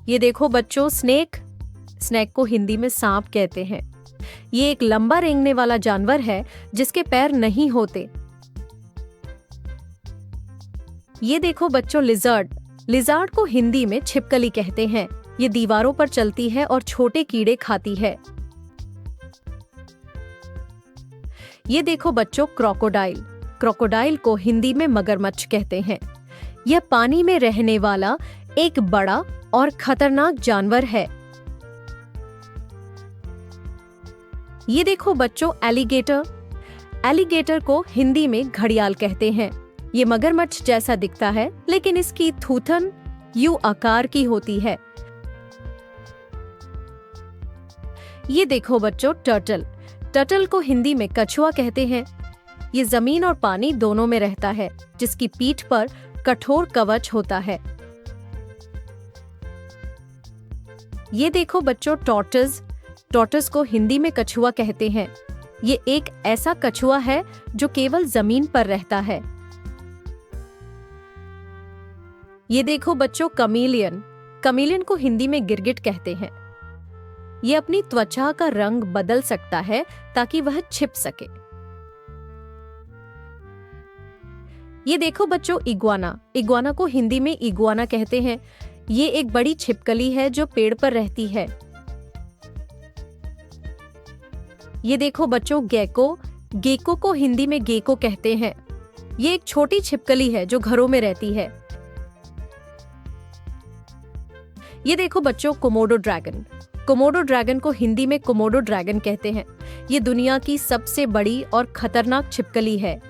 ये देखो बच्चों, स्नेक। स्नेक को हिंदी में सांप कहते हैं। ये एक लंबा रेंगने वाला जानवर है जिसके पैर नहीं होते। ये देखो बच्चों, लिजर्ड। लिजर्ड को हिंदी में छिपकली कहते हैं। ये दीवारों पर चलती है और छोटे कीड़े खाती है। ये देखो बच्चों, क्रोकोडाइल। क्रोकोडाइल को हिंदी में मगरमच्छ कहते हैं। यह पानी में रहने वाला एक बड़ा और खतरनाक जानवर है। ये देखो बच्चों, एलिगेटर। एलिगेटर को हिंदी में घड़ियाल कहते हैं। ये मगरमच्छ जैसा दिखता है, लेकिन इसकी थूथन यू आकार की होती है। ये देखो बच्चों, टर्टल। टर्टल को हिंदी में कछुआ कहते हैं। ये जमीन और पानी दोनों में रहता है, जिसकी पीठ पर कठोर कवच होता है। ये देखो बच्चों, टॉर्टोइस। टॉर्टोइस को हिंदी में कछुआ कहते हैं। ये एक ऐसा कछुआ है जो केवल जमीन पर रहता है। ये देखो बच्चों, कमीलियन। कमीलियन को हिंदी में गिरगिट कहते हैं। ये अपनी त्वचा का रंग बदल सकता है ताकि वह छिप सके। ये देखो बच्चों, इग्वाना। इग्वाना को हिंदी में इग्वाना कहते हैं। ये एक बड़ी छिपकली है जो पेड़ पर रहती है। ये देखो बच्चों, गेको। गेको को हिंदी में गेको कहते हैं। ये एक छोटी छिपकली है जो घरों में रहती है। ये देखो बच्चों, कोमोडो ड्रैगन। कोमोडो ड्रैगन को हिंदी में कोमोडो ड्रैगन कहते हैं। ये दुनिया की सबसे बड़ी और खतरनाक छिपकली है।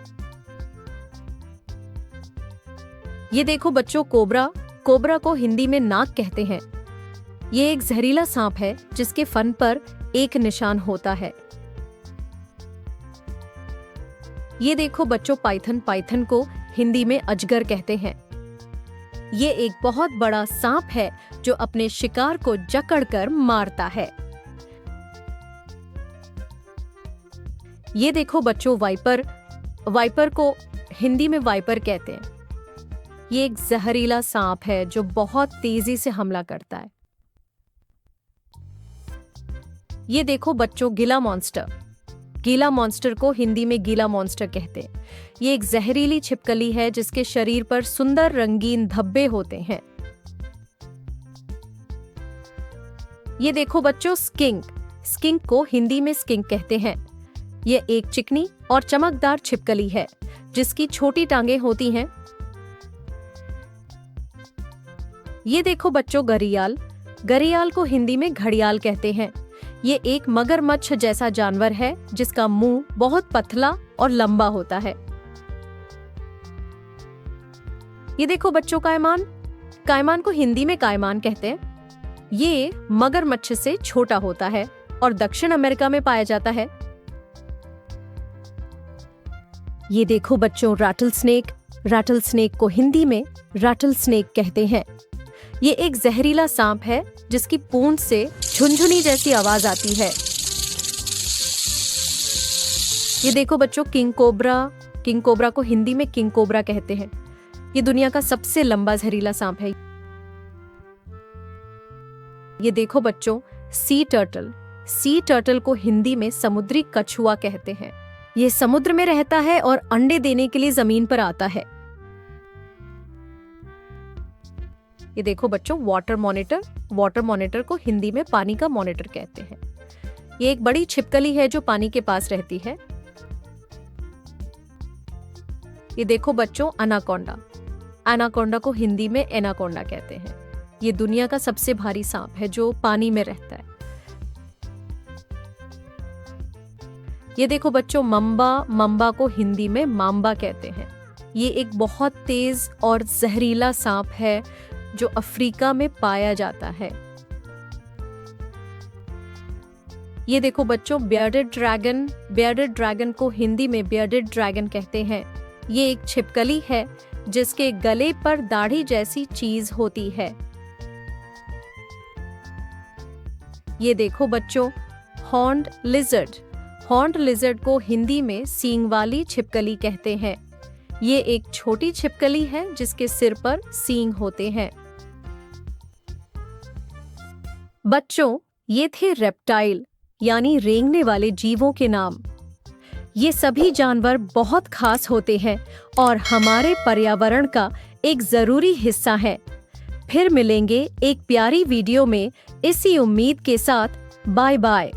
ये देखो बच्चों, कोबरा। कोबरा को हिंदी में नाग कहते हैं। ये एक जहरीला सांप है जिसके फन पर एक निशान होता है। ये देखो बच्चों, पाइथन। पाइथन को हिंदी में अजगर कहते हैं। ये एक बहुत बड़ा सांप है जो अपने शिकार को जकड़कर मारता है। ये देखो बच्चों, वाइपर। वाइपर को हिंदी में वाइपर कहते हैं। ये एक जहरीला सांप है जो बहुत तेजी से हमला करता है। ये देखो बच्चों, गीला मॉन्स्टर। गीला मॉन्स्टर को हिंदी में गीला मॉन्स्टर कहते हैं। ये एक जहरीली छिपकली है जिसके शरीर पर सुंदर रंगीन धब्बे होते हैं। ये देखो बच्चों, स्किंक। स्किंक को हिंदी में स्किंक कहते हैं। ये एक चिकनी और चमकदार छिपकली है जिसकी छोटी टांगें होती हैं। ये देखो बच्चों, घड़ियाल। घड़ियाल को हिंदी में घड़ियाल कहते हैं। ये एक मगरमच्छ जैसा जानवर है जिसका मुंह बहुत पतला और लंबा होता है। ये देखो बच्चों, कायमान। कायमान को हिंदी में कायमान कहते हैं। ये मगरमच्छ से छोटा होता है और दक्षिण अमेरिका में पाया जाता है। ये देखो बच्चों, राटल स्नेक। राटल स्नेक को हिंदी में राटल स्नेक कहते हैं। ये एक जहरीला सांप है जिसकी पूंछ से झुनझुनी जैसी आवाज आती है। ये देखो बच्चों, किंग कोबरा। किंग कोबरा को हिंदी में किंग कोबरा कहते हैं। ये दुनिया का सबसे लंबा जहरीला सांप है। ये देखो बच्चों, सी टर्टल। सी टर्टल को हिंदी में समुद्री कछुआ कहते हैं। ये समुद्र में रहता है और अंडे देने के लिए जमीन पर आता है। ये देखो बच्चों, वाटर मॉनिटर। वाटर मॉनिटर को हिंदी में पानी का मॉनिटर कहते हैं। ये एक बड़ी छिपकली है जो पानी के पास रहती है। ये देखो बच्चों, एनाकोंडा। एनाकोंडा को हिंदी में एनाकोंडा कहते हैं। ये दुनिया का सबसे भारी सांप है जो पानी में रहता है। ये देखो बच्चों, मम्बा। मम्बा को हिंदी में माम्बा कहते हैं। ये एक बहुत तेज और जहरीला सांप है जो अफ्रीका में पाया जाता है। ये देखो बच्चों, बियर्डेड ड्रैगन। बियर्डेड ड्रैगन को हिंदी में बियर्डेड ड्रैगन कहते हैं। ये एक छिपकली है जिसके गले पर दाढ़ी जैसी चीज होती है। ये देखो बच्चों, हॉर्न्ड लिजर्ड। हॉर्न्ड लिजर्ड को हिंदी में सींग वाली छिपकली कहते हैं। ये एक छोटी छिपकली है जिसके सिर पर सींग होते हैं। बच्चों, ये थे रेप्टाइल यानी रेंगने वाले जीवों के नाम। ये सभी जानवर बहुत खास होते हैं और हमारे पर्यावरण का एक जरूरी हिस्सा है। फिर मिलेंगे एक प्यारी वीडियो में, इसी उम्मीद के साथ। Bye bye.